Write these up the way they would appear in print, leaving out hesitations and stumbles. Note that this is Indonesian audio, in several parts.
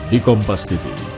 di Kompas TV.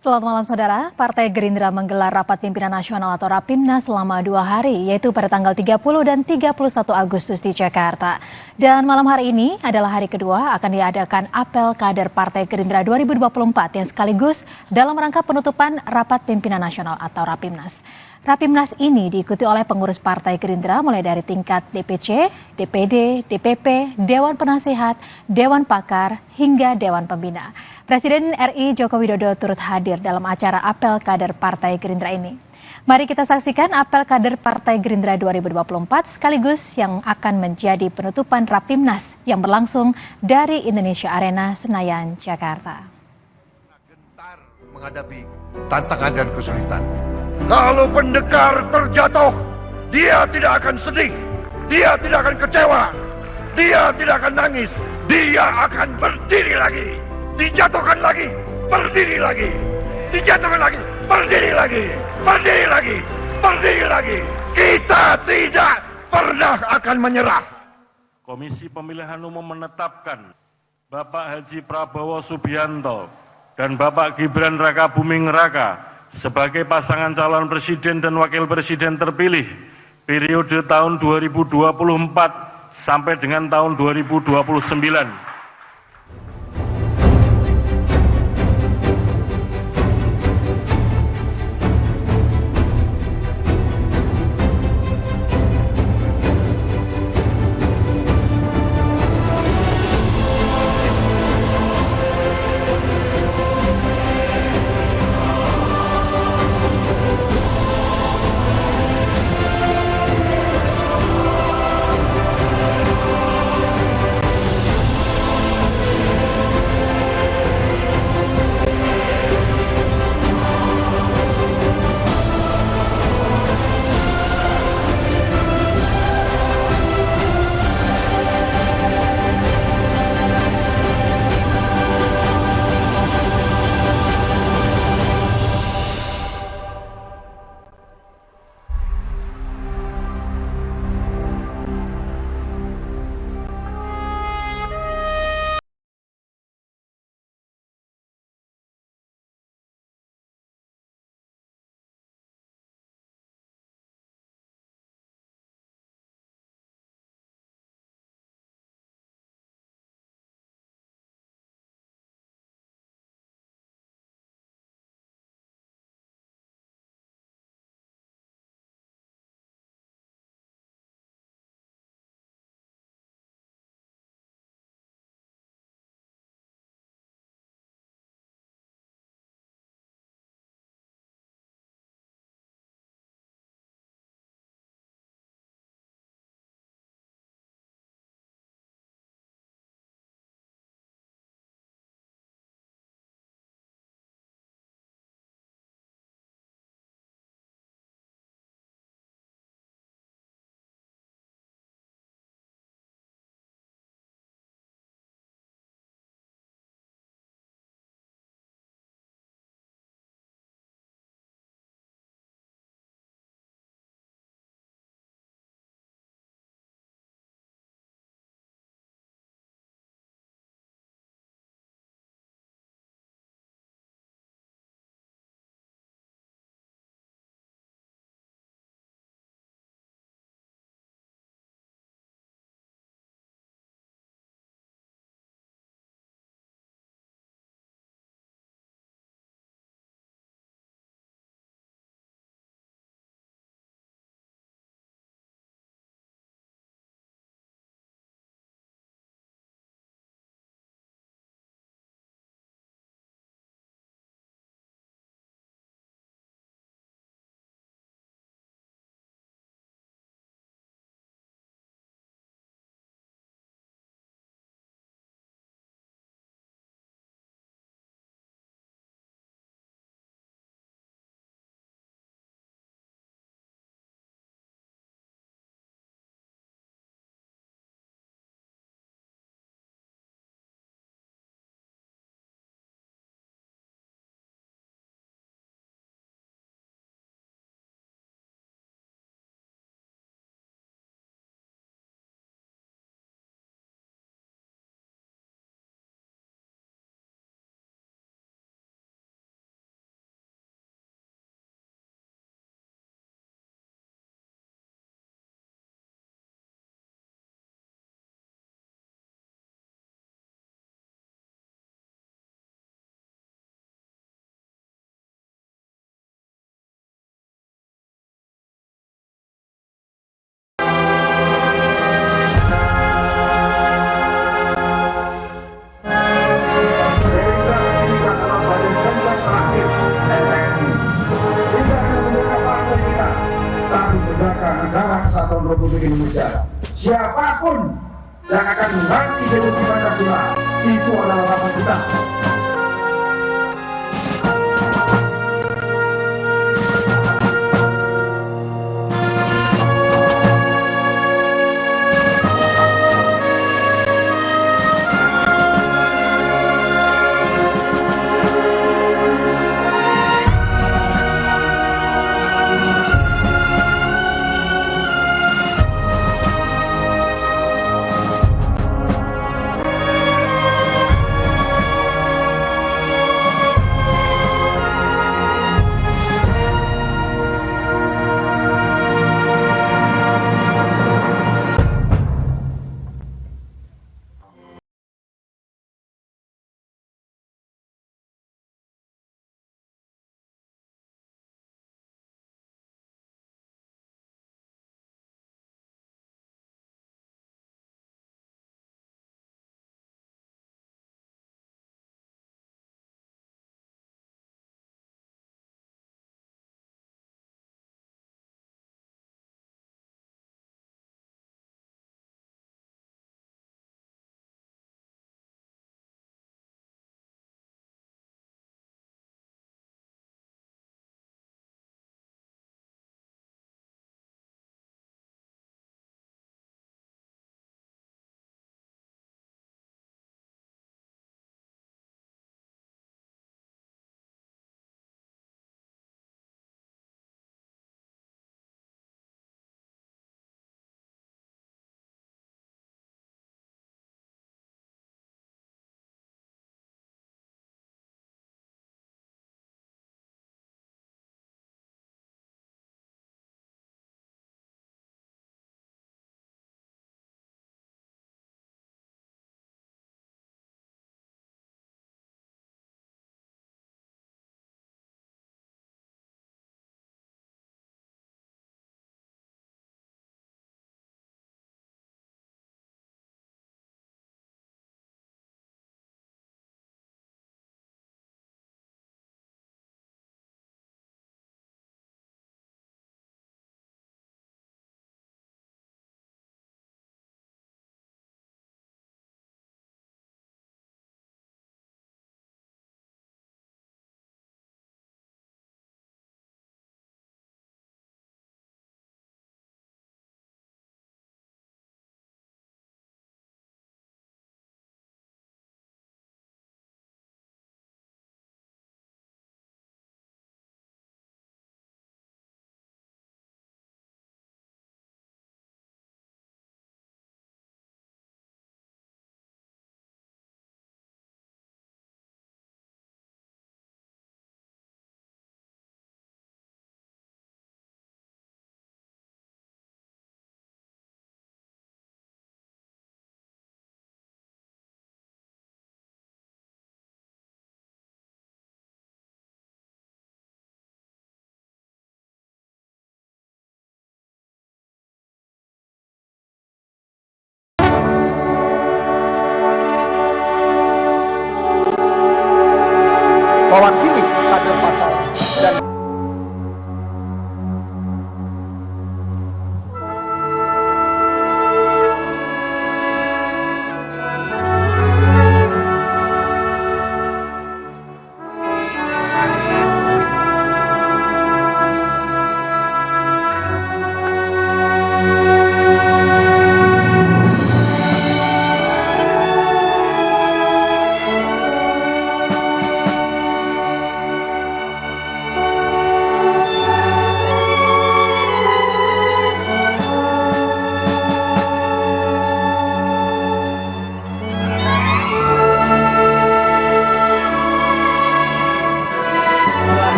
Selamat malam saudara, Partai Gerindra menggelar rapat pimpinan nasional atau Rapimnas selama 2 hari, yaitu pada tanggal 30 dan 31 Agustus di Jakarta. Dan malam hari ini adalah hari kedua akan diadakan apel kader Partai Gerindra 2024 yang sekaligus dalam rangka penutupan rapat pimpinan nasional atau Rapimnas. Rapimnas ini diikuti oleh pengurus Partai Gerindra mulai dari tingkat DPC, DPD, DPP, Dewan Penasihat, Dewan Pakar, hingga Dewan Pembina. Presiden RI Joko Widodo turut hadir dalam acara apel kader Partai Gerindra ini. Mari kita saksikan apel kader Partai Gerindra 2024 sekaligus yang akan menjadi penutupan Rapimnas yang berlangsung dari Indonesia Arena, Senayan, Jakarta. Gentar menghadapi tantangan dan kesulitan. Kalau pendekar terjatuh, dia tidak akan sedih, dia tidak akan kecewa, dia tidak akan nangis, dia akan berdiri lagi, dijatuhkan lagi, berdiri lagi, dijatuhkan lagi, berdiri lagi, berdiri lagi, berdiri lagi. Kita tidak pernah akan menyerah. Komisi Pemilihan Umum menetapkan Bapak Haji Prabowo Subianto dan Bapak Gibran Rakabuming Raka sebagai pasangan calon presiden dan wakil presiden terpilih periode tahun 2024 sampai dengan tahun 2029. Kesatuan Republik Indonesia. Siapapun yang akan mengganti ideologi Pancasila itu adalah harapan kita.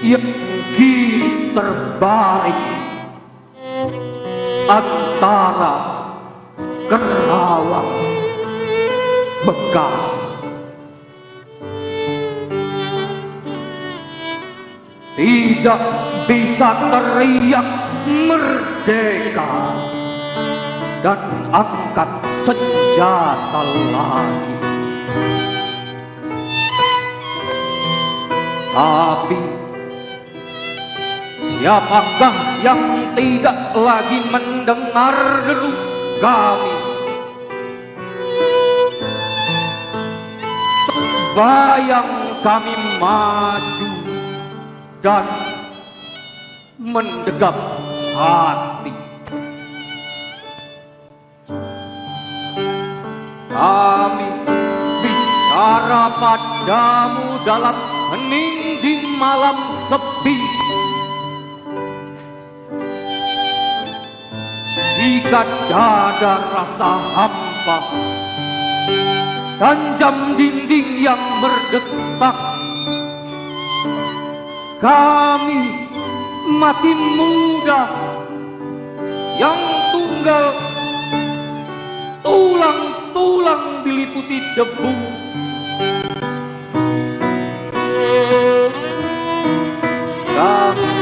yang kini terbaring antara Kerawang, Bekasi. Tidak bisa teriak merdeka dan angkat senjata lagi. Tapi siapakah yang tidak lagi mendengar deru kami? Terbayang kami maju dan mendegap hati. Kami bicara padamu dalam hening di malam sepi. Jika dada rasa hampa dan jam dinding yang berdetak, kami mati muda yang tunggal, tulang-tulang diliputi debu. Kami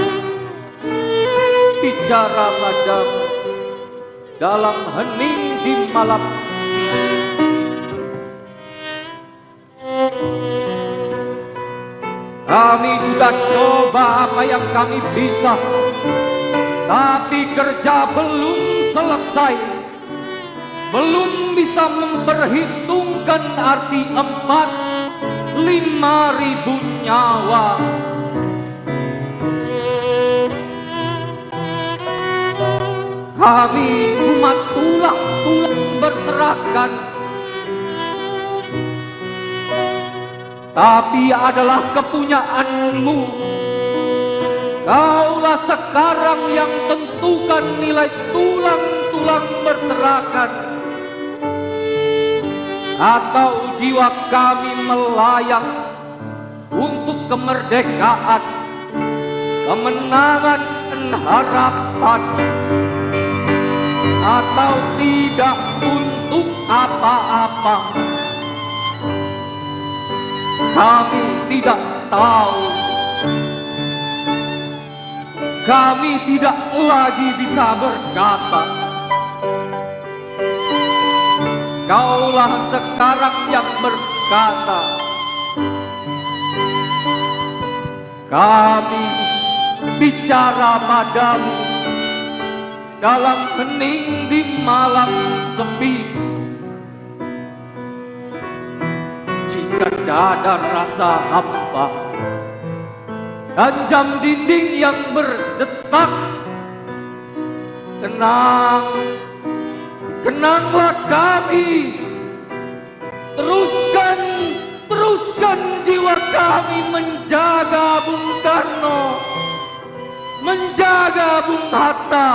bicara padamu dalam hening di malam sepi. Kami sudah coba apa yang kami bisa, tapi kerja belum selesai. Belum bisa memperhitungkan arti 4.000-5.000 nyawa. Kami cuma tulang-tulang berserakan, tapi adalah kepunyaanmu. Kaulah sekarang yang tentukan nilai tulang-tulang berserakan, atau jiwa kami melayang untuk kemerdekaan, kemenangan dan harapan, atau tidak untuk apa-apa. Kami tidak tahu. Kami tidak lagi bisa berkata. Kaulah sekarang yang berkata. Kami bicara padamu dalam hening di malam sepi. Jika dada rasa hampa dan jam dinding yang berdetak, kenanglah kami. Teruskan jiwa kami menjaga Bung Karno, menjaga Bung Hatta,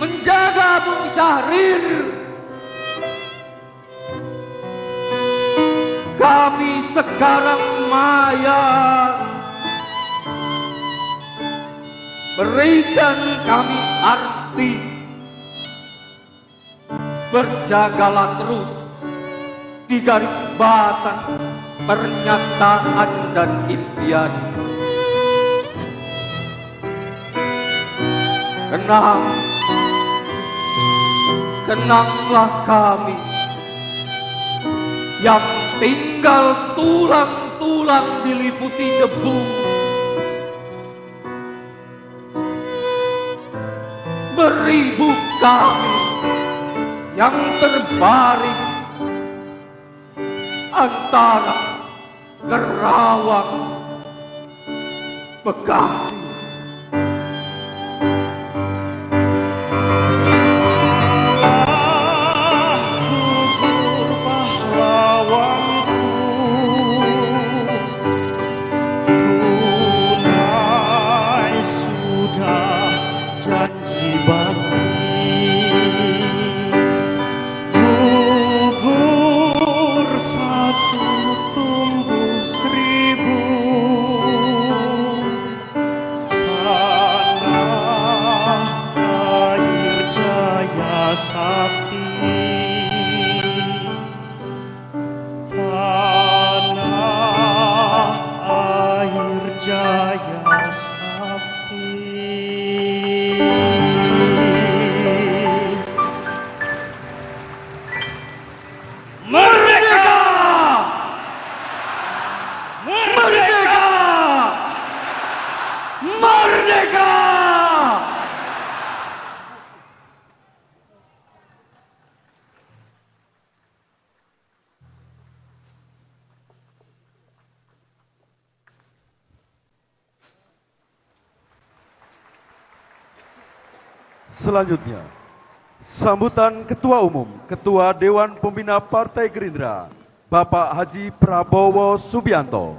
menjaga Bung Syahrir. Kami sekarang maya, berikan kami arti. Berjagalah terus di garis batas pernyataan dan impian. Kenanglah kami yang tinggal tulang-tulang diliputi debu. Beribu kami yang terbaring antara Kerawang, Bekasi. Selanjutnya, sambutan Ketua Umum, Ketua Dewan Pembina Partai Gerindra, Bapak Haji Prabowo Subianto.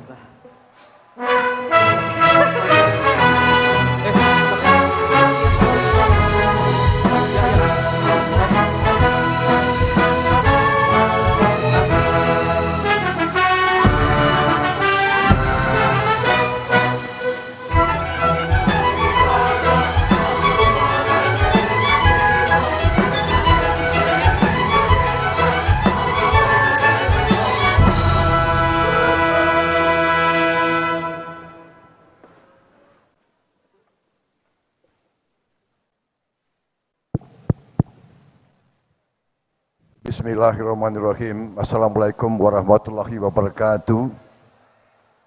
Bismillahirrahmanirrahim. Assalamualaikum warahmatullahi wabarakatuh.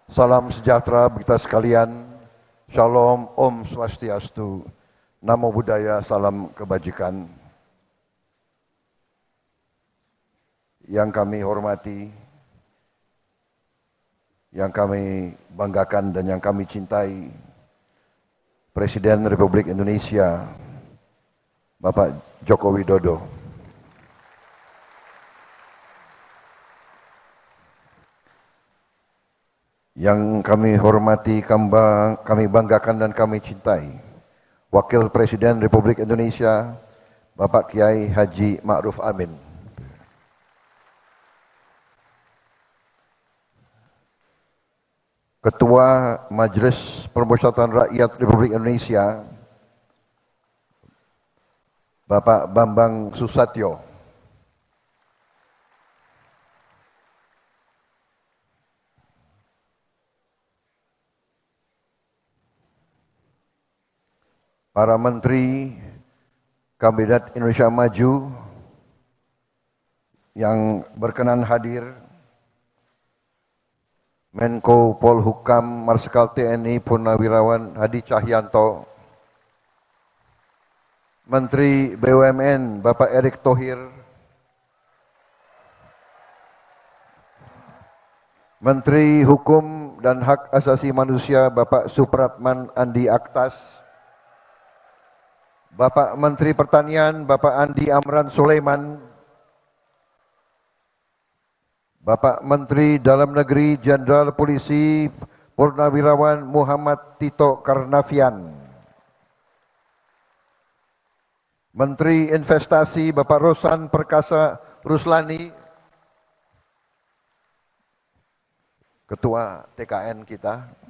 Salam sejahtera bagi kita sekalian. Shalom, Om Swastiastu. Namo Buddhaya, salam kebajikan. Yang kami hormati, yang kami banggakan dan yang kami cintai, Presiden Republik Indonesia, Bapak Joko Widodo. Yang kami hormati, kami banggakan dan kami cintai, Wakil Presiden Republik Indonesia, Bapak Kiai Haji Ma'ruf Amin. Ketua Majelis Permusyawaratan Rakyat Republik Indonesia, Bapak Bambang Susatyo. Para Menteri Kabinet Indonesia Maju yang berkenan hadir, Menko Polhukam Marsikal TNI Purnawirawan Hadi Cahyanto, Menteri BUMN Bapak Erick Thohir, Menteri Hukum dan Hak Asasi Manusia Bapak Supratman Andi Aktas, Bapak Menteri Pertanian Bapak Andi Amran Sulaiman, Bapak Menteri Dalam Negeri Jenderal Polisi Purnawirawan Muhammad Tito Karnavian, Menteri Investasi Bapak Rosan Perkasa Ruslani, Ketua TKN kita,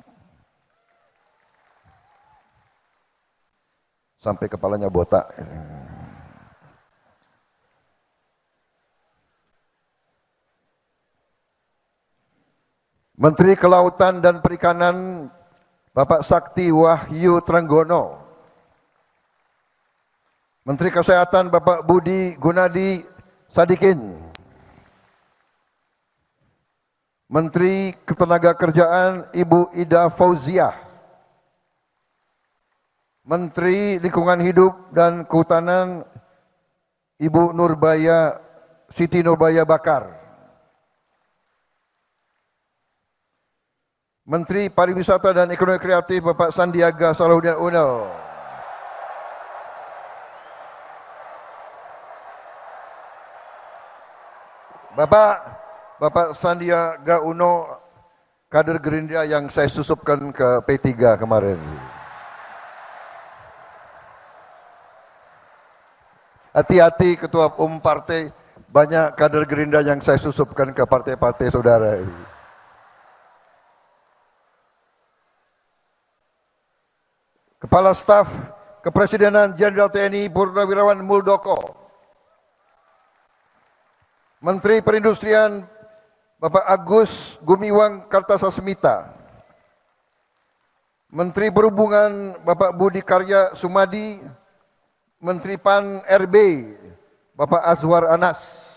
sampai kepalanya botak. Menteri Kelautan dan Perikanan Bapak Sakti Wahyu Trenggono, Menteri Kesehatan Bapak Budi Gunadi Sadikin, Menteri Ketenagakerjaan Ibu Ida Fauziah, Menteri Lingkungan Hidup dan Kehutanan Ibu Siti Nurbaya Bakar, Menteri Pariwisata dan Ekonomi Kreatif Bapak Sandiaga Salahuddin Uno, Bapak Sandiaga Uno, kader Gerindra yang saya susupkan ke P3 kemarin. Hati-hati Ketua Umum Partai, banyak kader Gerindra yang saya susupkan ke partai-partai saudara. Kepala Staf Kepresidenan Jenderal TNI Purnawirawan Muldoko, Menteri Perindustrian Bapak Agus Gumiwang Kartasasmita, Menteri Perhubungan Bapak Budi Karya Sumadi, Menteri PAN RB Bapak Azwar Anas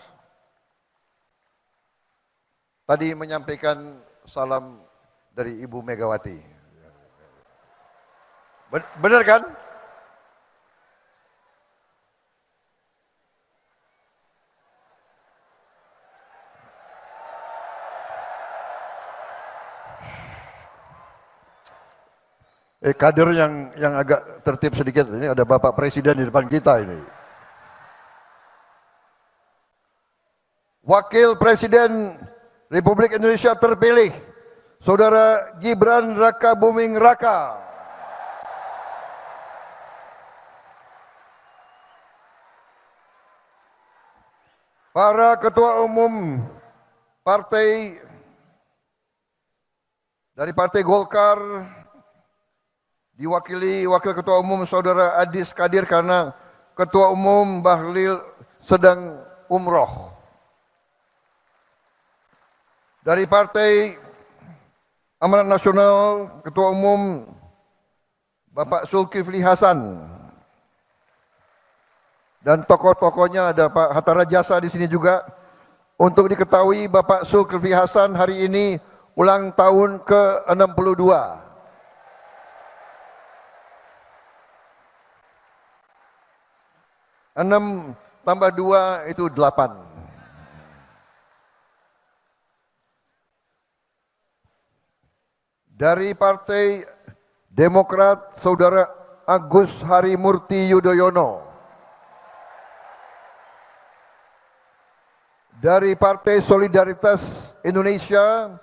tadi menyampaikan salam dari Ibu Megawati. Benar kan? kader yang agak tertib sedikit. Ini ada Bapak Presiden di depan kita ini. Wakil Presiden Republik Indonesia terpilih, Saudara Gibran Rakabuming Raka. Para Ketua Umum Partai dari Partai Golkar, diwakili Wakil Ketua Umum Saudara Adis Kadir karena Ketua Umum Bahlil sedang umroh. Dari Partai Amanat Nasional, Ketua Umum Bapak Zulkifli Hasan. Dan tokoh-tokohnya ada Pak Hatta Rajasa di sini juga. Untuk diketahui Bapak Zulkifli Hasan hari ini ulang tahun ke-62. 6 tambah 2 itu 8. Dari Partai Demokrat, Saudara Agus Harimurti Yudhoyono. Dari Partai Solidaritas Indonesia,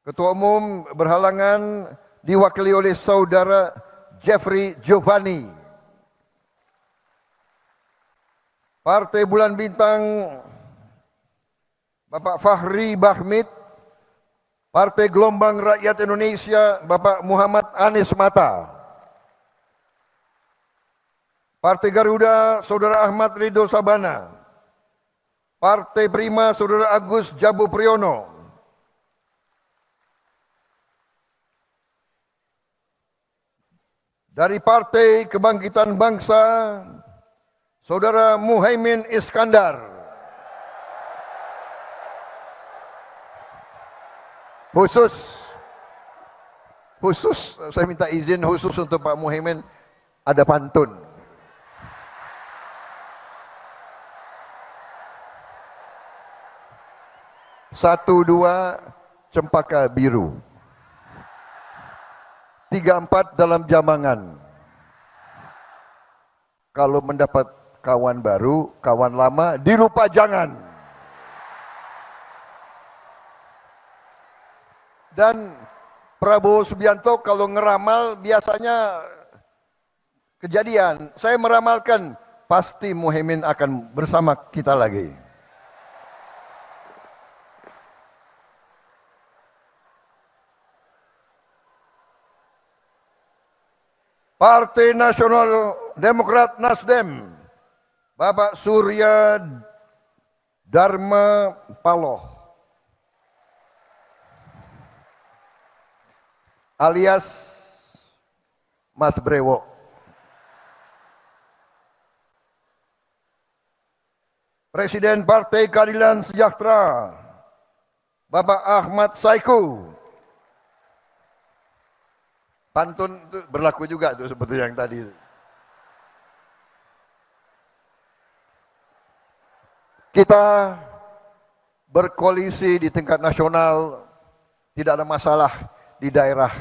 Ketua Umum berhalangan diwakili oleh Saudara Jeffrey Giovanni. Partai Bulan Bintang, Bapak Fahri Bahmid. Partai Gelombang Rakyat Indonesia, Bapak Muhammad Anies Mata. Partai Garuda, Saudara Ahmad Ridho Sabana. Partai Prima, Saudara Agus Jabu Priyono. Dari Partai Kebangkitan Bangsa, Saudara Muhaimin Iskandar. Khusus saya minta izin khusus untuk Pak Muhaimin, ada pantun. Satu dua cempaka biru, 3 4 dalam jamangan. Kalau mendapat kawan baru, kawan lama dilupa jangan. Dan Prabowo Subianto kalau ngeramal biasanya kejadian. Saya meramalkan pasti Muhaimin akan bersama kita lagi. Partai Nasional Demokrat Nasdem, Bapak Surya Dharma Paloh. Alias Mas Brewo. Presiden Partai Keadilan Sejahtera, Bapak Ahmad Saiku. Pantun itu berlaku juga tuh seperti yang tadi. Kita berkoalisi di tingkat nasional, tidak ada masalah. Di daerah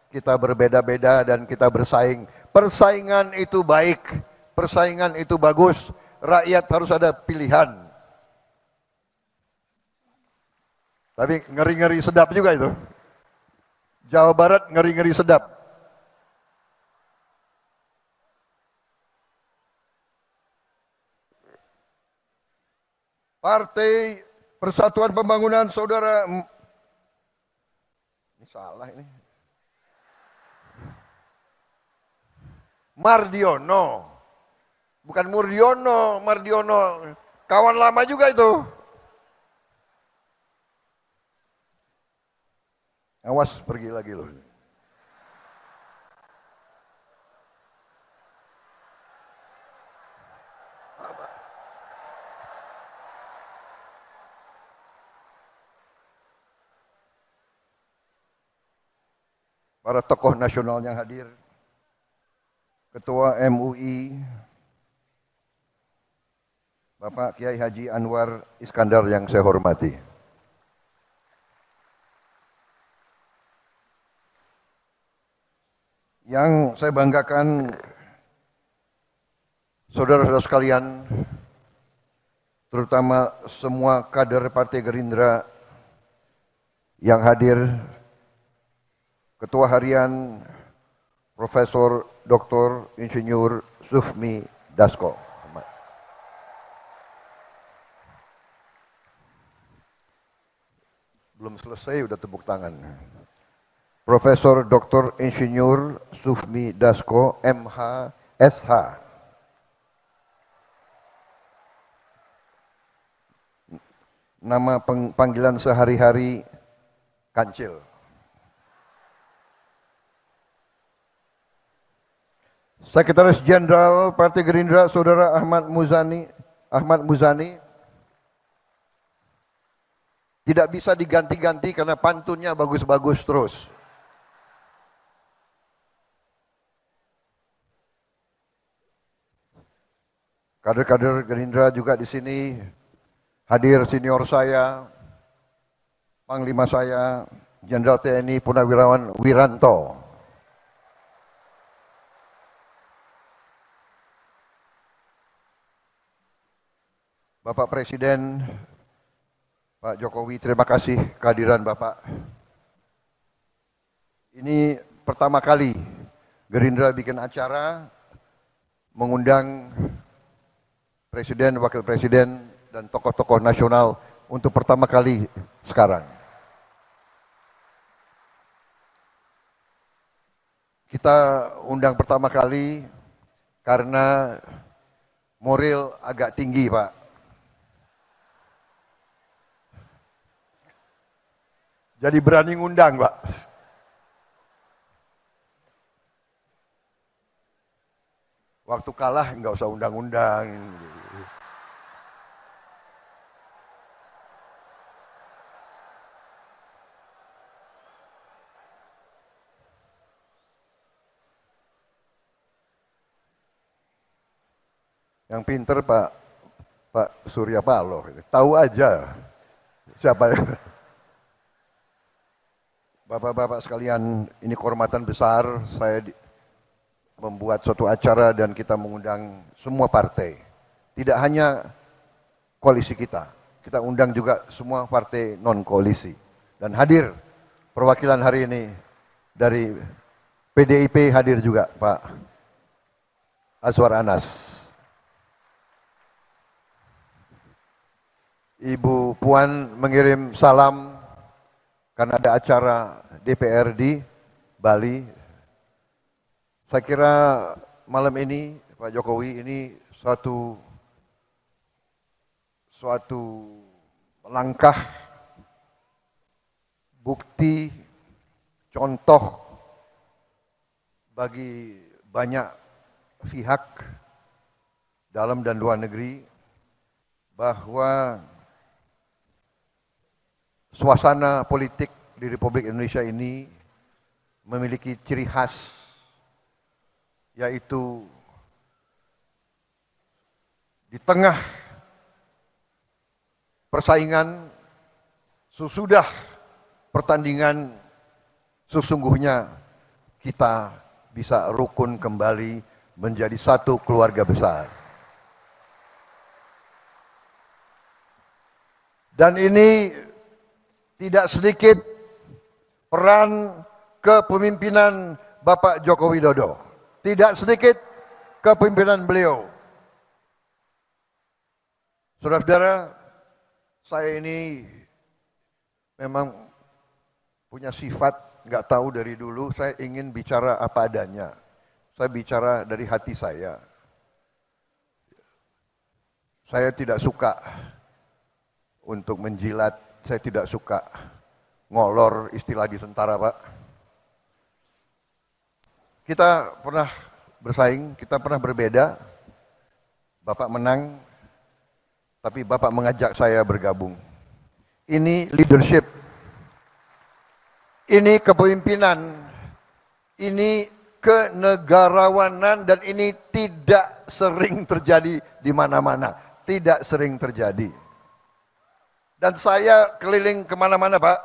kita berbeda-beda dan kita bersaing. Persaingan itu baik, persaingan itu bagus. Rakyat harus ada pilihan. Tapi ngeri-ngeri sedap juga itu. Jawa Barat ngeri-ngeri sedap. Partai Persatuan Pembangunan Saudara salah ini. Mardiono. Bukan Murdiono, Mardiono. Kawan lama juga itu. Awas pergi lagi loh. Para tokoh nasional yang hadir, Ketua MUI, Bapak Kiai Haji Anwar Iskandar yang saya hormati. Yang saya banggakan, saudara-saudara sekalian, terutama semua kader Partai Gerindra yang hadir, Ketua Harian Profesor Dr. Insinyur Sufmi Dasko. Belum selesai udah tepuk tangan. Profesor Dr. Insinyur Sufmi Dasko, MH, SH. Nama panggilan sehari-hari Kancil. Sekretaris Jenderal Partai Gerindra, Saudara Ahmad Muzani, tidak bisa diganti-ganti karena pantunnya bagus-bagus terus. Kader-kader Gerindra juga di sini hadir, senior saya, Panglima saya, Jenderal TNI Purnawirawan Wiranto. Bapak Presiden, Pak Jokowi, terima kasih kehadiran Bapak. Ini pertama kali Gerindra bikin acara mengundang Presiden, Wakil Presiden, dan tokoh-tokoh nasional untuk pertama kali sekarang. Kita undang pertama kali karena moral agak tinggi, Pak. Jadi berani ngundang, Pak. Waktu kalah nggak usah undang-undang. Yang pinter Pak Surya Paloh, tahu aja siapa ya. Bapak-bapak sekalian, ini kehormatan besar saya membuat suatu acara dan kita mengundang semua partai. Tidak hanya koalisi kita undang juga semua partai non-koalisi. Dan hadir perwakilan hari ini dari PDIP hadir juga Pak Azwar Anas. Ibu Puan mengirim salam karena ada acara DPR di Bali. Saya kira malam ini Pak Jokowi ini suatu langkah bukti contoh bagi banyak pihak dalam dan luar negeri bahwa suasana politik di Republik Indonesia ini memiliki ciri khas, yaitu di tengah persaingan, sesudah pertandingan, sesungguhnya kita bisa rukun kembali menjadi satu keluarga besar. Dan ini tidak sedikit peran kepemimpinan Bapak Joko Widodo. Tidak sedikit kepemimpinan beliau. Saudara-saudara, saya ini memang punya sifat, nggak tahu dari dulu, saya ingin bicara apa adanya. Saya bicara dari hati saya. Saya tidak suka untuk menjilat. Saya tidak suka ngolor, istilah di tentara, Pak. Kita pernah bersaing, kita pernah berbeda. Bapak menang, tapi Bapak mengajak saya bergabung. Ini leadership. Ini kepemimpinan. Ini kenegarawanan, dan ini tidak sering terjadi di mana-mana. Tidak sering terjadi. Dan saya keliling kemana-mana, Pak.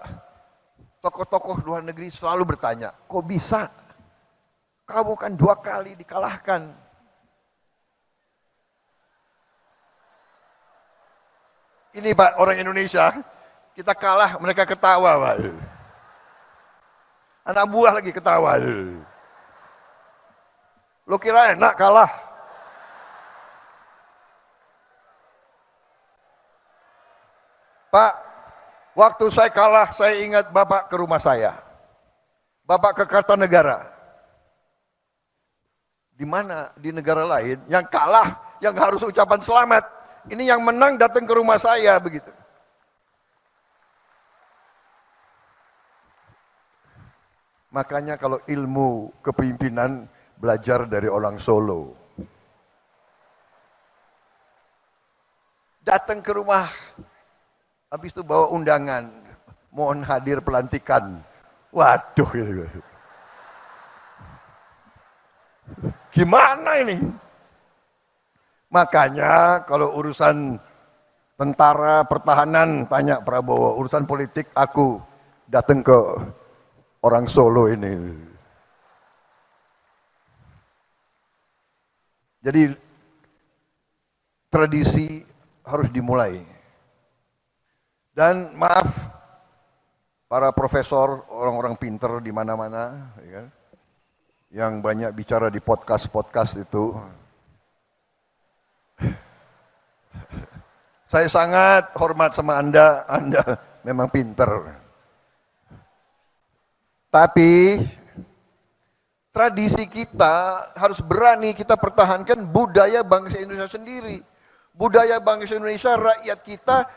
Tokoh-tokoh luar negeri selalu bertanya, kok bisa? Kamu kan 2 kali dikalahkan. Ini Pak, orang Indonesia, kita kalah, mereka ketawa Pak. Anak buah lagi ketawa. Lo kira enak kalah? Pak, waktu saya kalah, saya ingat Bapak ke rumah saya. Bapak ke Kartanegara. Di mana? Di negara lain, yang kalah, yang harus ucapan selamat. Ini yang menang datang ke rumah saya, begitu. Makanya kalau ilmu kepemimpinan, belajar dari orang Solo. Datang ke rumah, habis itu bawa undangan, mohon hadir pelantikan. Waduh, gimana ini? Makanya kalau urusan tentara, pertahanan, tanya Prabowo. Urusan politik, aku datang ke orang Solo ini. Jadi tradisi harus dimulai. Dan maaf, para profesor, orang-orang pinter di mana-mana, ya, yang banyak bicara di podcast-podcast itu, saya sangat hormat sama Anda memang pinter. Tapi tradisi kita harus berani kita pertahankan budaya bangsa Indonesia sendiri. Budaya bangsa Indonesia, rakyat kita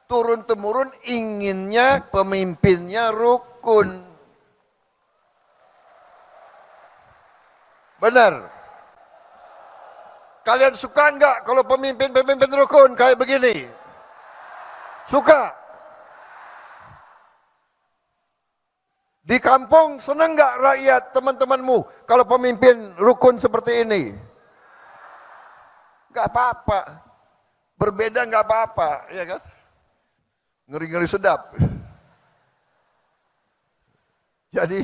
turun-temurun inginnya pemimpinnya rukun. Benar. Kalian suka enggak kalau pemimpin rukun kayak begini? Suka? Di kampung senang enggak rakyat teman-temanmu kalau pemimpin rukun seperti ini? Enggak apa-apa. Berbeda enggak apa-apa, ya kan? Ngeri-ngeri sedap. Jadi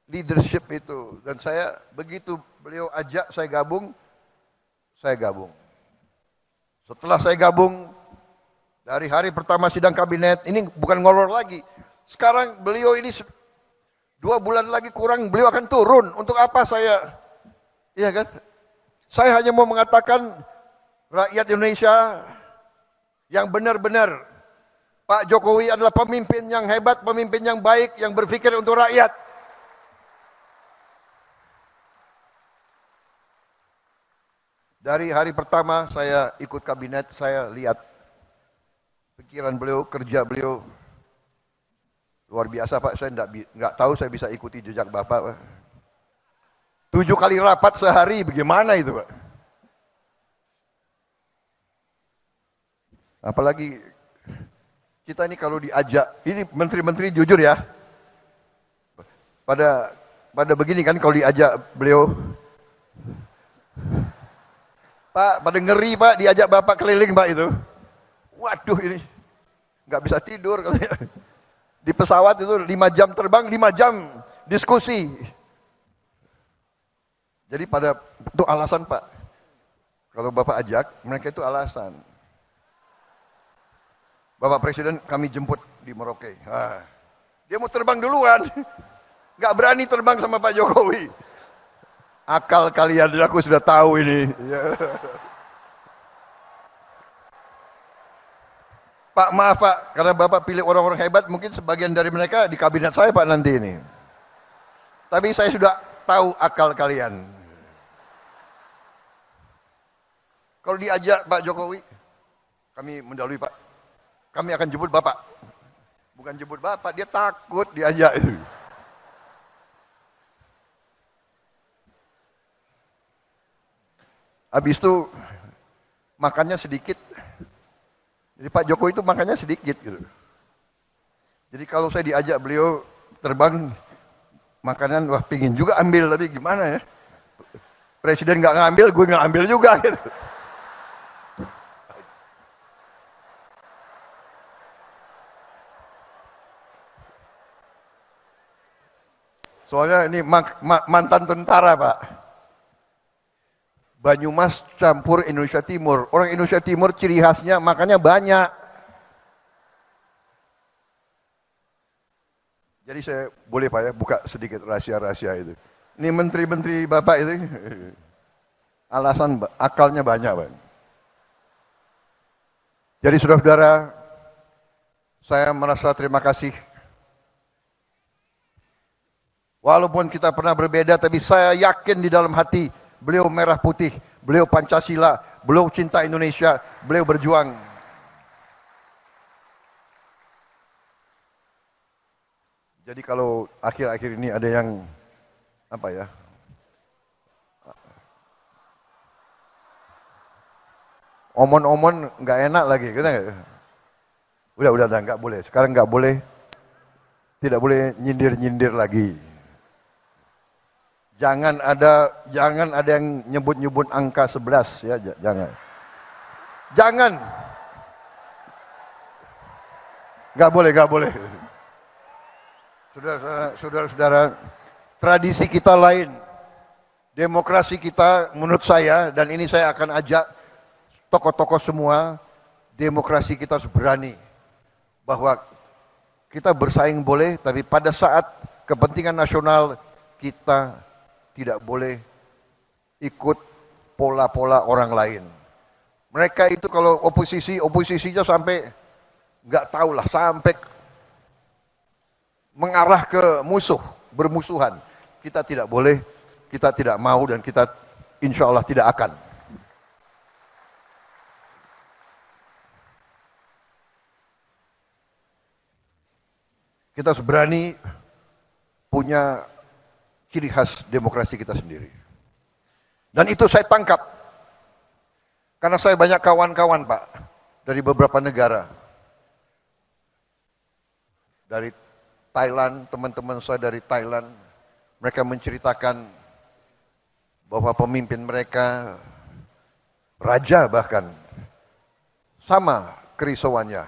leadership itu, dan saya begitu beliau ajak saya gabung. Setelah saya gabung, dari hari pertama sidang kabinet, ini bukan ngolor lagi. Sekarang beliau ini 2 bulan lagi kurang, beliau akan turun. Untuk apa saya? Iya kan? Saya hanya mau mengatakan rakyat Indonesia yang benar-benar Pak Jokowi adalah pemimpin yang hebat, pemimpin yang baik, yang berpikir untuk rakyat. Dari hari pertama saya ikut kabinet, saya lihat pikiran beliau, kerja beliau luar biasa Pak. Saya nggak tahu saya bisa ikuti jejak Bapak Pak. 7 kali rapat sehari, bagaimana itu Pak? Apalagi kita ini kalau diajak, ini menteri-menteri jujur ya, pada begini kan kalau diajak beliau, Pak, pada ngeri Pak, diajak Bapak keliling Pak itu. Waduh ini, nggak bisa tidur katanya. Di pesawat itu 5 jam terbang, 5 jam diskusi. Jadi itu alasan Pak. Kalau Bapak ajak, mereka itu alasan. Bapak Presiden kami jemput di Merauke. Nah, dia mau terbang duluan. Nggak berani terbang sama Pak Jokowi. Akal kalian, aku sudah tahu ini. Pak maaf Pak, karena Bapak pilih orang-orang hebat, mungkin sebagian dari mereka di kabinet saya Pak nanti ini. Tapi saya sudah tahu akal kalian. Kalau diajak Pak Jokowi, kami mendahului Pak. Kami akan jemput Bapak. Bukan jemput Bapak, dia takut diajak itu. Habis itu makannya sedikit. Jadi Pak Jokowi itu makannya sedikit gitu. Jadi kalau saya diajak beliau terbang makanan, wah pingin juga ambil, tapi gimana ya? Presiden nggak ngambil, gue nggak ambil juga gitu. Soalnya ini mantan tentara, Pak. Banyumas campur Indonesia Timur. Orang Indonesia Timur ciri khasnya makanya banyak. Jadi saya boleh Pak ya buka sedikit rahasia-rahasia itu. Ini menteri-menteri Bapak itu alasan akalnya banyak, Pak. Jadi saudara-saudara, saya merasa terima kasih. Walaupun kita pernah berbeda, tapi saya yakin di dalam hati beliau merah putih, beliau Pancasila, beliau cinta Indonesia, beliau berjuang. Jadi kalau akhir-akhir ini ada yang apa ya? Omon-omon nggak enak lagi, kita nggak? Udah nggak boleh. Sekarang nggak boleh, tidak boleh nyindir-nyindir lagi. Jangan ada yang nyebut-nyebut angka 11 ya, jangan. Nggak boleh. Saudara-saudara, tradisi kita lain, demokrasi kita menurut saya, dan ini saya akan ajak tokoh-tokoh semua, demokrasi kita harus berani bahwa kita bersaing boleh, tapi pada saat kepentingan nasional kita tidak boleh ikut pola-pola orang lain. Mereka itu kalau oposisinya sampai nggak tahu lah, sampai mengarah ke bermusuhan. Kita tidak boleh, kita tidak mau, dan kita insya Allah tidak akan. Kita harus berani punya ciri khas demokrasi kita sendiri. Dan itu saya tangkap. Karena saya banyak kawan-kawan, Pak, dari beberapa negara. Dari Thailand, teman-teman saya dari Thailand, mereka menceritakan bahwa pemimpin mereka, raja bahkan, sama kerisauannya,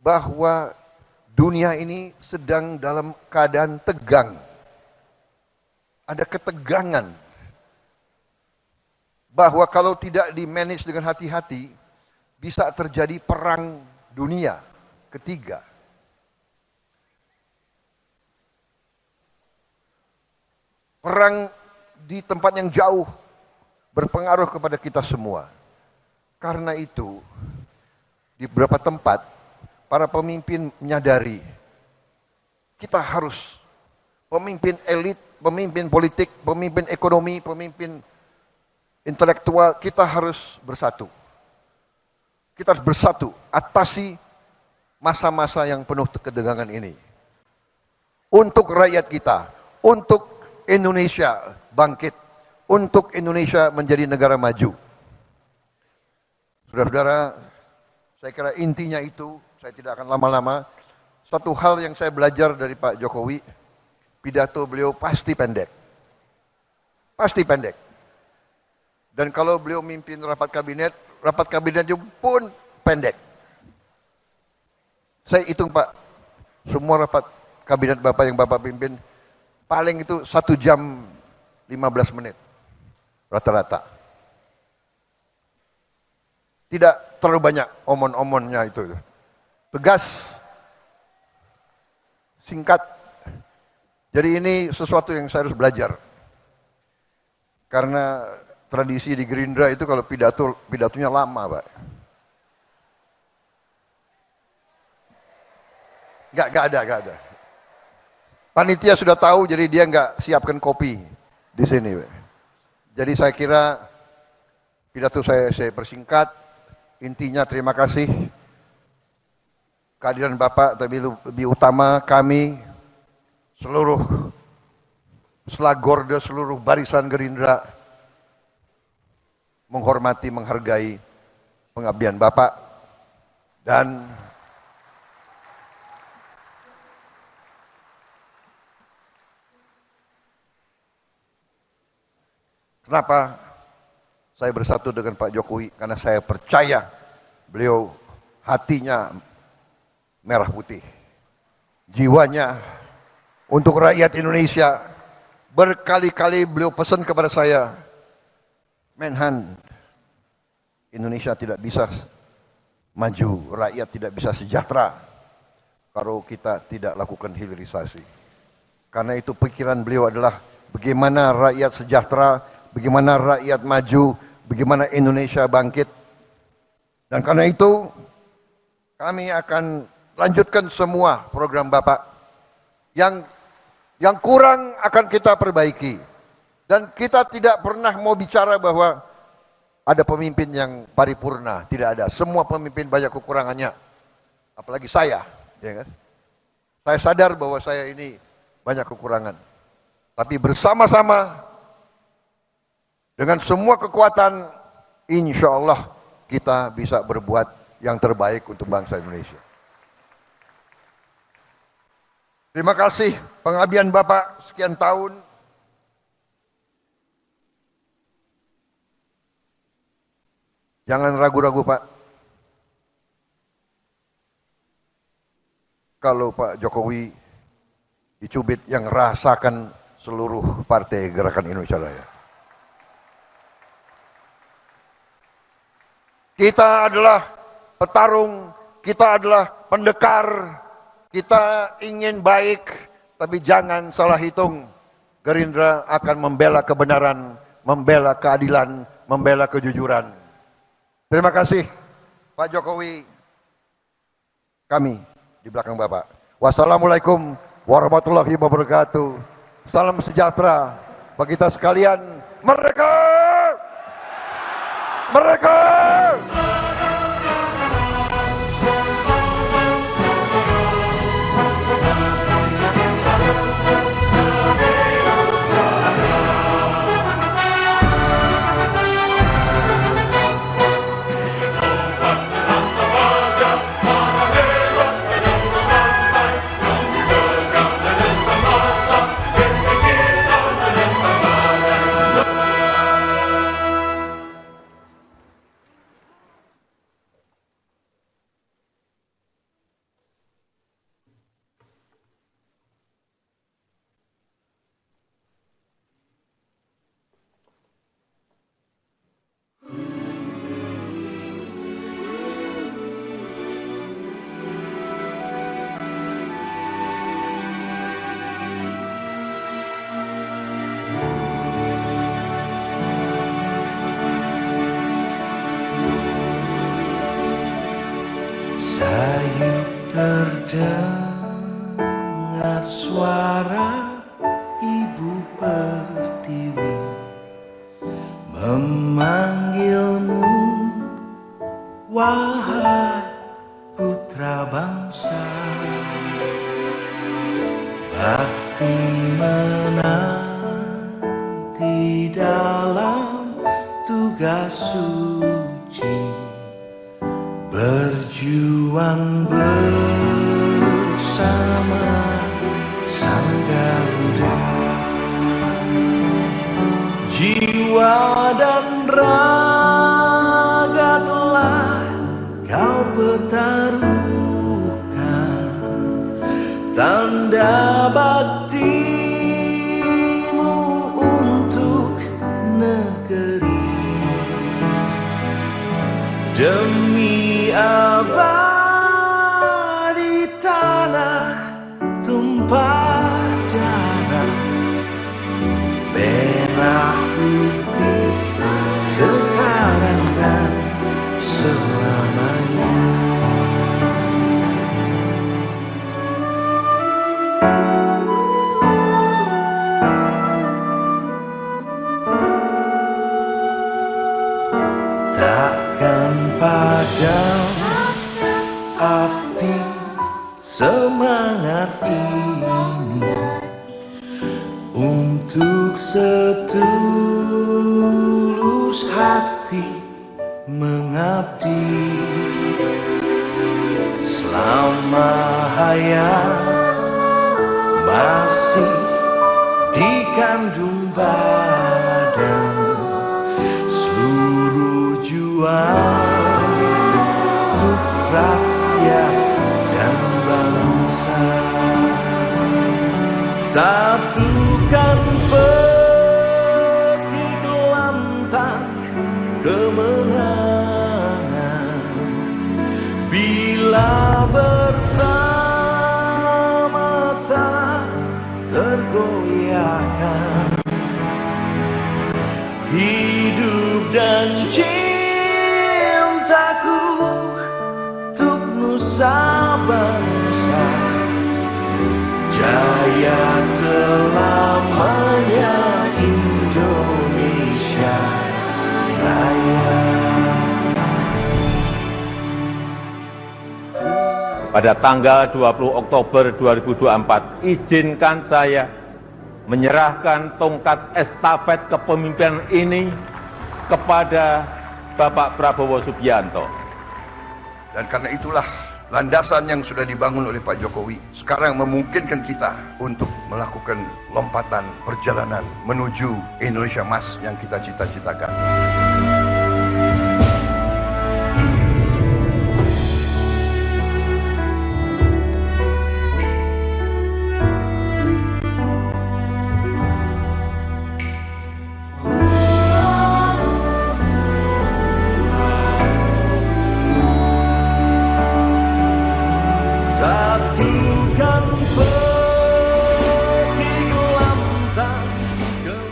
bahwa dunia ini sedang dalam keadaan tegang. Ada ketegangan. Bahwa kalau tidak di-manage dengan hati-hati, bisa terjadi perang dunia ketiga. Perang di tempat yang jauh berpengaruh kepada kita semua. Karena itu, di beberapa tempat, para pemimpin menyadari, kita harus, pemimpin elit, pemimpin politik, pemimpin ekonomi, pemimpin intelektual, kita harus bersatu. Kita harus bersatu, atasi masa-masa yang penuh ketegangan ini. Untuk rakyat kita, untuk Indonesia bangkit, untuk Indonesia menjadi negara maju. Saudara-saudara, saya kira intinya itu, saya tidak akan lama-lama. Satu hal yang saya belajar dari Pak Jokowi, pidato beliau pasti pendek. Pasti pendek. Dan kalau beliau mimpin rapat kabinetnya pun pendek. Saya hitung, Pak, semua rapat kabinet Bapak yang Bapak pimpin, paling itu 1 jam 15 menit rata-rata. Tidak terlalu banyak omon-omonnya itu. Tegas, singkat. Jadi ini sesuatu yang saya harus belajar. Karena tradisi di Gerindra itu kalau pidatonya lama, Pak. Gak ada. Panitia sudah tahu, jadi dia nggak siapkan kopi di sini. Jadi saya kira pidato saya persingkat. Intinya terima kasih kehadiran Bapak, tapi lebih utama kami seluruh selagorde, seluruh barisan Gerindra menghormati, menghargai pengabdian Bapak, dan kenapa saya bersatu dengan Pak Jokowi? Karena saya percaya beliau hatinya merah putih, jiwanya untuk rakyat Indonesia. Berkali-kali beliau pesan kepada saya, Menhan, Indonesia tidak bisa maju, rakyat tidak bisa sejahtera kalau kita tidak lakukan hilirisasi. Karena itu pikiran beliau adalah bagaimana rakyat sejahtera, bagaimana rakyat maju, bagaimana Indonesia bangkit. Dan karena itu kami akan lanjutkan semua program Bapak. Yang kurang akan kita perbaiki. Dan kita tidak pernah mau bicara bahwa ada pemimpin yang paripurna. Tidak ada. Semua pemimpin banyak kekurangannya. Apalagi saya. Ya kan? Saya sadar bahwa saya ini banyak kekurangan. Tapi bersama-sama dengan semua kekuatan, insya Allah kita bisa berbuat yang terbaik untuk bangsa Indonesia. Terima kasih pengabdian Bapak sekian tahun. Jangan ragu-ragu Pak. Kalau Pak Jokowi dicubit, yang rasakan seluruh partai Gerakan Indonesia Raya. Kita adalah petarung, kita adalah pendekar. Kita ingin baik, tapi jangan salah hitung. Gerindra akan membela kebenaran, membela keadilan, membela kejujuran. Terima kasih Pak Jokowi. Kami di belakang Bapak. Wassalamualaikum warahmatullahi wabarakatuh. Salam sejahtera bagi kita sekalian. Merdeka! Merdeka! Sayup terdengar suara Ibu Pertiwi memanggilmu, wahai putra bangsa. Bakti menanti dalam tugas suci, berjuang bersama Sang Garuda. Jiwa dan raga telah kau pertaruhkan, tanda baktimu untuk negeri. Demi abadi tanah tumpah darah, merah putih sekarang dan selamanya. Takkan padam api semangat ini untuk setulus hati mengabdi. Selama hayat masih dikandung badan, seluruh juang untuk rakyat dan bangsa. satukan pergi ke lantang kemenangan. Bila bersama tak tergoyahkan, hidup dan cintaku untuk nusa bangsa. Jaya selamanya Indonesia Raya. Pada tanggal 20 Oktober 2024, izinkan saya menyerahkan tongkat estafet kepemimpinan ini kepada Bapak Prabowo Subianto. Dan karena itulah landasan yang sudah dibangun oleh Pak Jokowi sekarang memungkinkan kita untuk melakukan lompatan perjalanan menuju Indonesia Emas yang kita cita-citakan.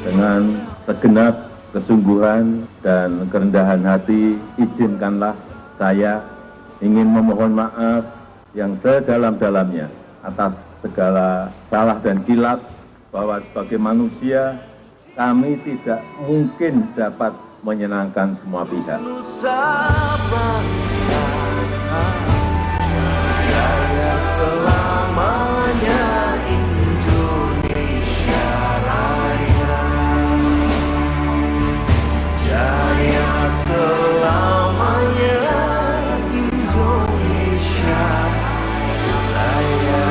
Dengan segenap kesungguhan dan kerendahan hati, izinkanlah saya ingin memohon maaf yang sedalam-dalamnya atas segala salah dan kilap, bahwa sebagai manusia kami tidak mungkin dapat menyenangkan semua pihak. Jaya selamanya Indonesia Raya. Jaya selamanya Indonesia Raya.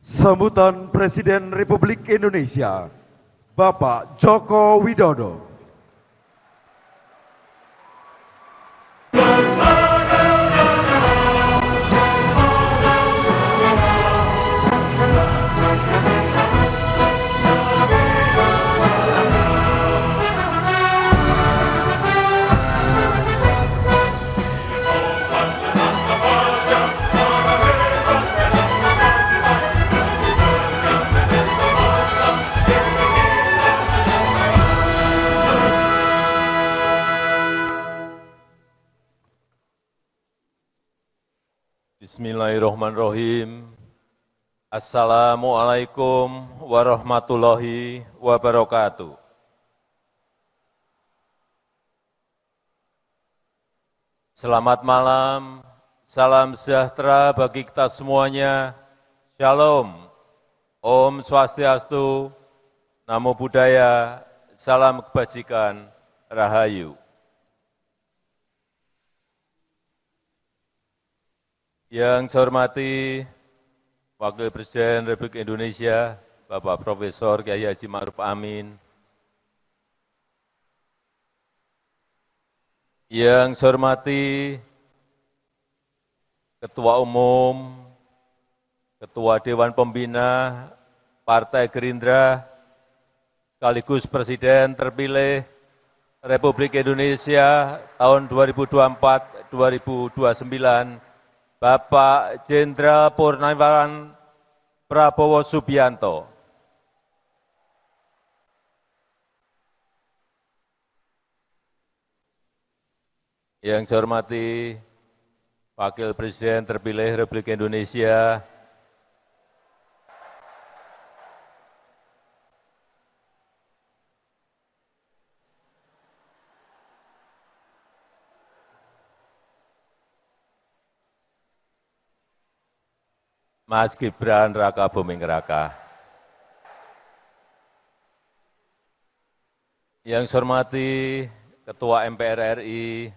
Sambutan Presiden Republik Indonesia, Bapak Joko Widodo. Bismillahirrahmanirrahim. Assalamualaikum warahmatullahi wabarakatuh. Selamat malam, salam sejahtera bagi kita semuanya. Shalom, Om Swastiastu, Namo Buddhaya, salam kebajikan, Rahayu. Yang saya hormati Wakil Presiden Republik Indonesia, Bapak Profesor Kiai Haji Ma'ruf Amin. Yang saya hormati Ketua Umum, Ketua Dewan Pembina Partai Gerindra, sekaligus Presiden terpilih Republik Indonesia tahun 2024-2029, Bapak Jenderal Purnawirawan Prabowo Subianto. Yang saya hormati Wakil Presiden terpilih Republik Indonesia, Mas Gibran Raka Buming Raka. Yang saya hormati Ketua MPR RI,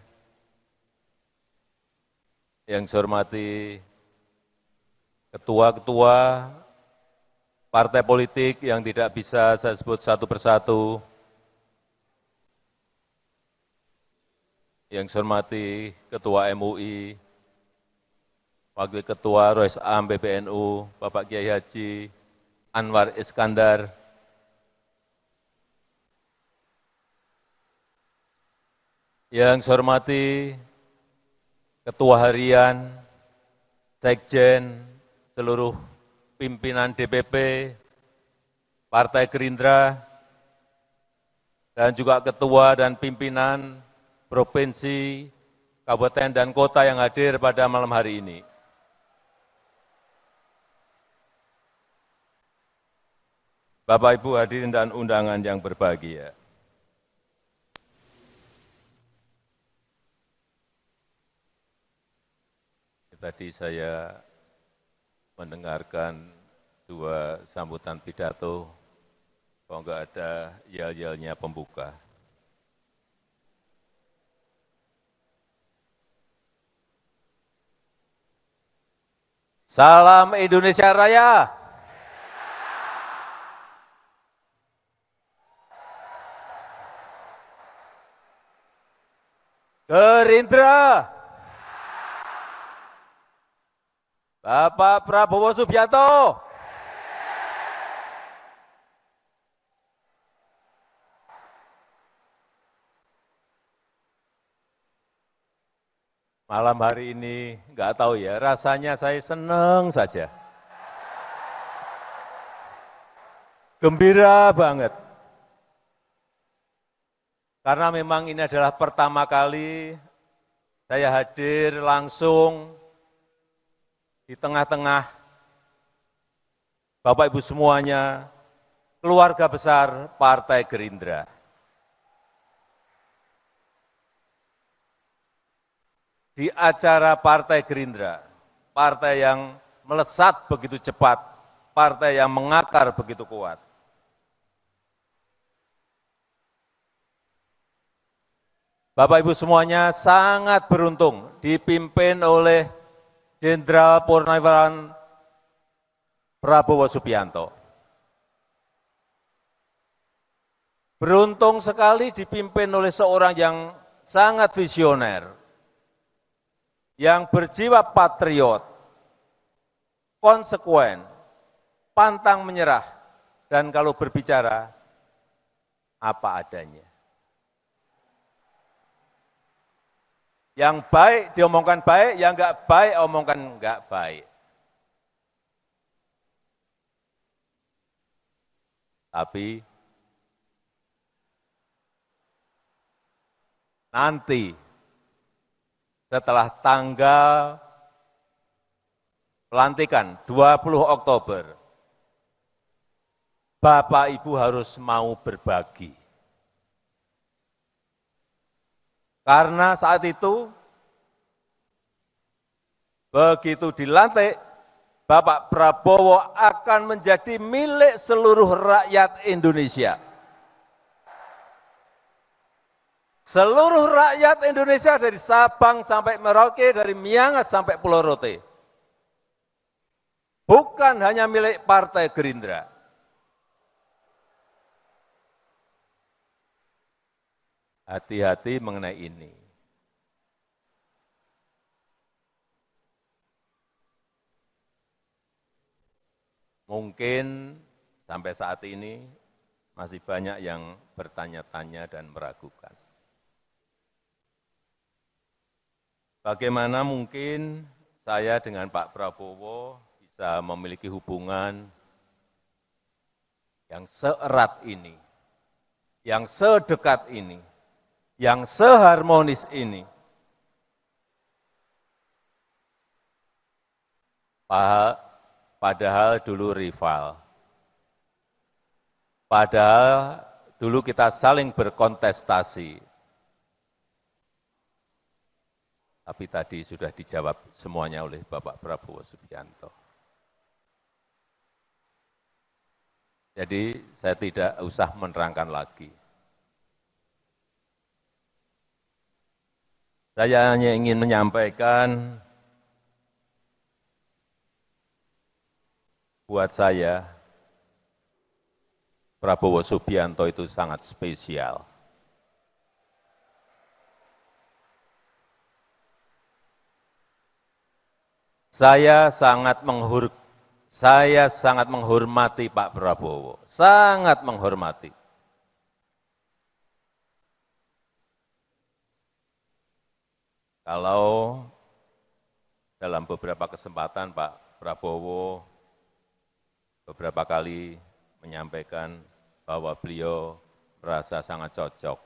yang saya hormati ketua-ketua partai politik yang tidak bisa saya sebut satu persatu, Yang saya hormati Ketua MUI, Wakil Ketua Rois Am PBNU, Bapak Kiai Haji Anwar Iskandar, yang saya hormati Ketua Harian, Sekjen, seluruh pimpinan DPP, Partai Gerindra, dan juga Ketua dan pimpinan Provinsi, Kabupaten, dan Kota yang hadir pada malam hari ini. Bapak, Ibu hadirin dan undangan yang berbahagia. Tadi saya mendengarkan dua sambutan pidato, kalau enggak ada yel-yelnya pembuka. Salam Indonesia Raya. Gerindra. Bapak Prabowo Subianto. Malam hari ini, nggak tahu ya, rasanya saya senang saja. Gembira banget. Karena memang ini adalah pertama kali saya hadir langsung di tengah-tengah Bapak Ibu semuanya, keluarga besar Partai Gerindra. Di acara Partai Gerindra, partai yang melesat begitu cepat, partai yang mengakar begitu kuat. Bapak Ibu semuanya sangat beruntung dipimpin oleh Jenderal Purnawirawan Prabowo Subianto. Beruntung sekali dipimpin oleh seorang yang sangat visioner, yang berjiwa patriot, konsekuen, pantang menyerah, dan kalau berbicara, apa adanya. Yang baik diomongkan baik, yang enggak baik omongkan enggak baik. Tapi nanti setelah tanggal pelantikan 20 Oktober, Bapak Ibu harus mau berbagi. Karena saat itu, begitu dilantik, Bapak Prabowo akan menjadi milik seluruh rakyat Indonesia. Seluruh rakyat Indonesia dari Sabang sampai Merauke, dari Miangas sampai Pulau Rote. Bukan hanya milik Partai Gerindra. Hati-hati mengenai ini. Mungkin sampai saat ini masih banyak yang bertanya-tanya dan meragukan. Bagaimana mungkin saya dengan Pak Prabowo bisa memiliki hubungan yang seerat ini, yang sedekat ini, yang seharmonis ini. Padahal dulu rival. Padahal dulu kita saling berkontestasi. Tapi tadi sudah dijawab semuanya oleh Bapak Prabowo Subianto. Jadi saya tidak usah menerangkan lagi. Saya hanya ingin menyampaikan buat saya, Prabowo Subianto itu sangat spesial. Saya sangat menghormati Pak Prabowo, sangat menghormati. Kalau dalam beberapa kesempatan Pak Prabowo beberapa kali menyampaikan bahwa beliau merasa sangat cocok,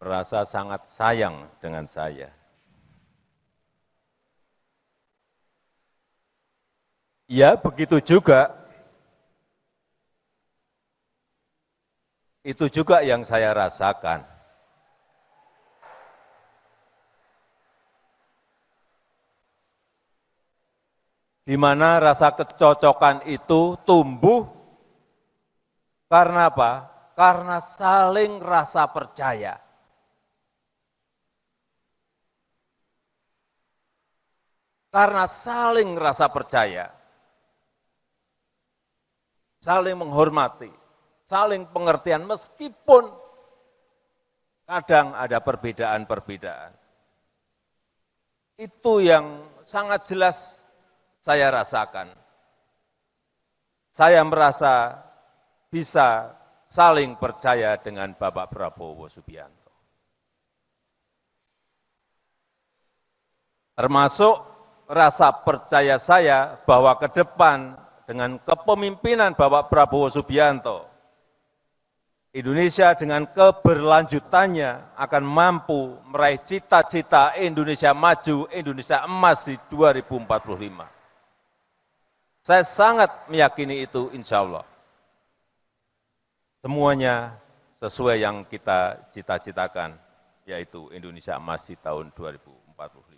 merasa sangat sayang dengan saya. Ya, begitu juga. Itu juga yang saya rasakan. Di mana rasa kecocokan itu tumbuh karena apa? Karena saling rasa percaya. Karena saling rasa percaya. Saling menghormati, saling pengertian meskipun kadang ada perbedaan-perbedaan. Itu yang sangat jelas saya rasakan. Saya merasa bisa saling percaya dengan Bapak Prabowo Subianto. Termasuk rasa percaya saya bahwa ke depan dengan kepemimpinan Bapak Prabowo Subianto, Indonesia dengan keberlanjutannya akan mampu meraih cita-cita Indonesia maju, Indonesia emas di 2045. Saya sangat meyakini itu, insya Allah. Semuanya sesuai yang kita cita-citakan, yaitu Indonesia emas di tahun 2045.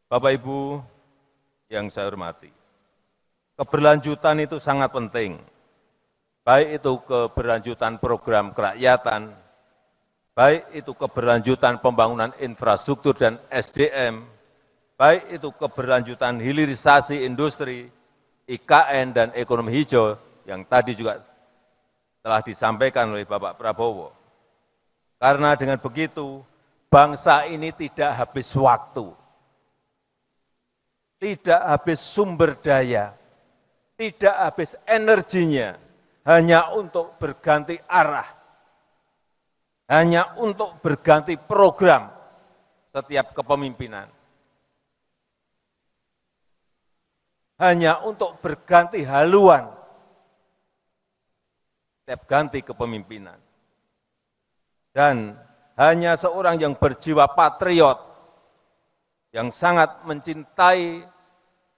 Bapak Ibu yang saya hormati, keberlanjutan itu sangat penting. Baik itu keberlanjutan program kerakyatan, baik itu keberlanjutan pembangunan infrastruktur dan SDM, baik itu keberlanjutan hilirisasi industri, IKN dan ekonomi hijau yang tadi juga telah disampaikan oleh Bapak Prabowo. Karena dengan begitu, bangsa ini tidak habis waktu, tidak habis sumber daya, tidak habis energinya, hanya untuk berganti arah, hanya untuk berganti program setiap kepemimpinan, hanya untuk berganti haluan setiap ganti kepemimpinan. Dan hanya seorang yang berjiwa patriot, yang sangat mencintai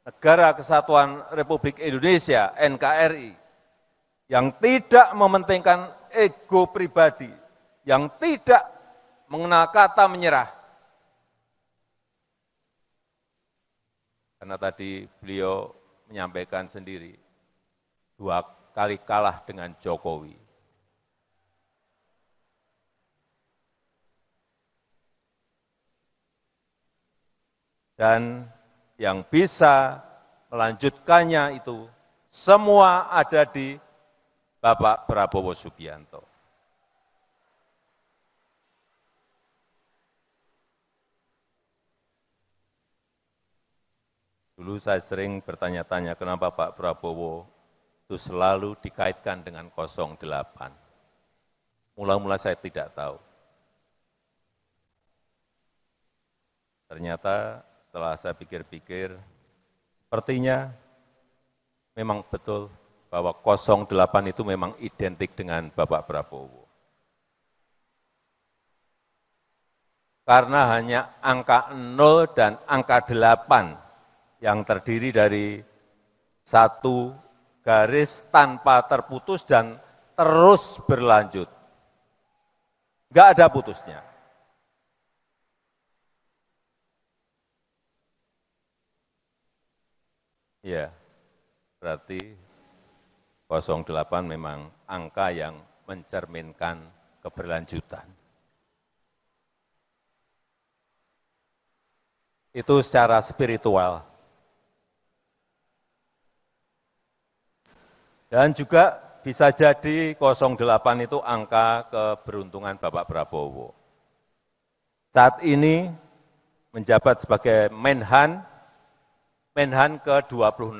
Negara Kesatuan Republik Indonesia, NKRI, yang tidak mementingkan ego pribadi, yang tidak mengenal kata menyerah. Karena tadi beliau menyampaikan sendiri, 2 kali kalah dengan Jokowi. Dan yang bisa melanjutkannya itu semua ada di Bapak Prabowo Subianto. Dulu saya sering bertanya-tanya kenapa Pak Prabowo itu selalu dikaitkan dengan 08. Mula-mula saya tidak tahu. Ternyata setelah saya pikir-pikir, sepertinya memang betul bahwa 08 itu memang identik dengan Bapak Prabowo. Karena hanya angka 0 dan angka 8 yang terdiri dari satu garis tanpa terputus dan terus berlanjut. Enggak ada putusnya. Ya, berarti 08 memang angka yang mencerminkan keberlanjutan. Itu secara spiritual. Dan juga bisa jadi 08 itu angka keberuntungan Bapak Prabowo. Saat ini menjabat sebagai Menhan ke-26.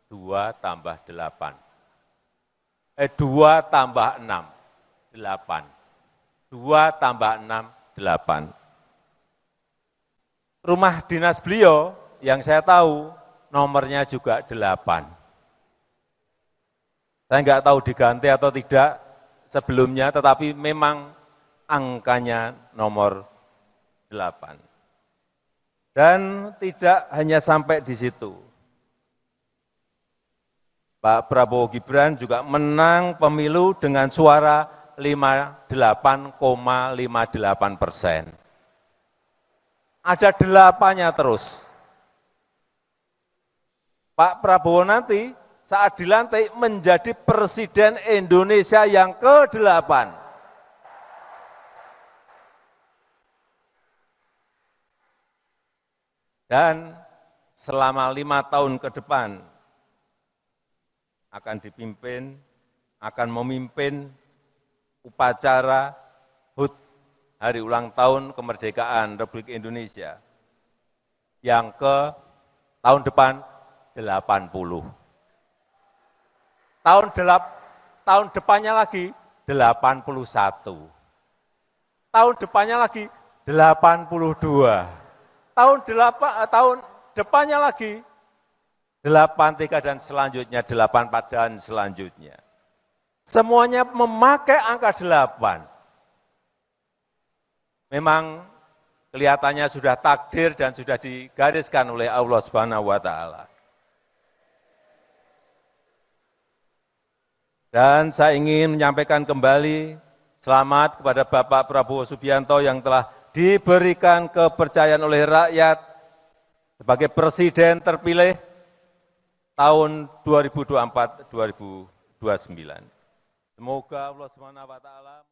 2 tambah 8. 2 tambah 6, 8. 2 tambah 6, 8. Rumah dinas beliau yang saya tahu nomornya juga 8. Saya nggak tahu diganti atau tidak sebelumnya, tetapi memang angkanya nomor 8. Dan tidak hanya sampai di situ. Pak Prabowo Gibran juga menang pemilu dengan suara 58,58%. Ada 8-nya terus. Pak Prabowo nanti saat dilantik menjadi Presiden Indonesia yang ke-8. Dan selama 5 tahun ke depan akan memimpin upacara HUT Hari Ulang Tahun Kemerdekaan Republik Indonesia yang ke tahun depan 80. Tahun depannya lagi 81. Tahun depannya lagi 82. Tahun depannya lagi 83 dan selanjutnya 84 dan selanjutnya. Semuanya memakai angka 8. Memang kelihatannya sudah takdir dan sudah digariskan oleh Allah Subhanahu wa taala. Dan saya ingin menyampaikan kembali selamat kepada Bapak Prabowo Subianto yang telah diberikan kepercayaan oleh rakyat sebagai Presiden terpilih tahun 2024-2029. Semoga Allah Subhanahu wa taala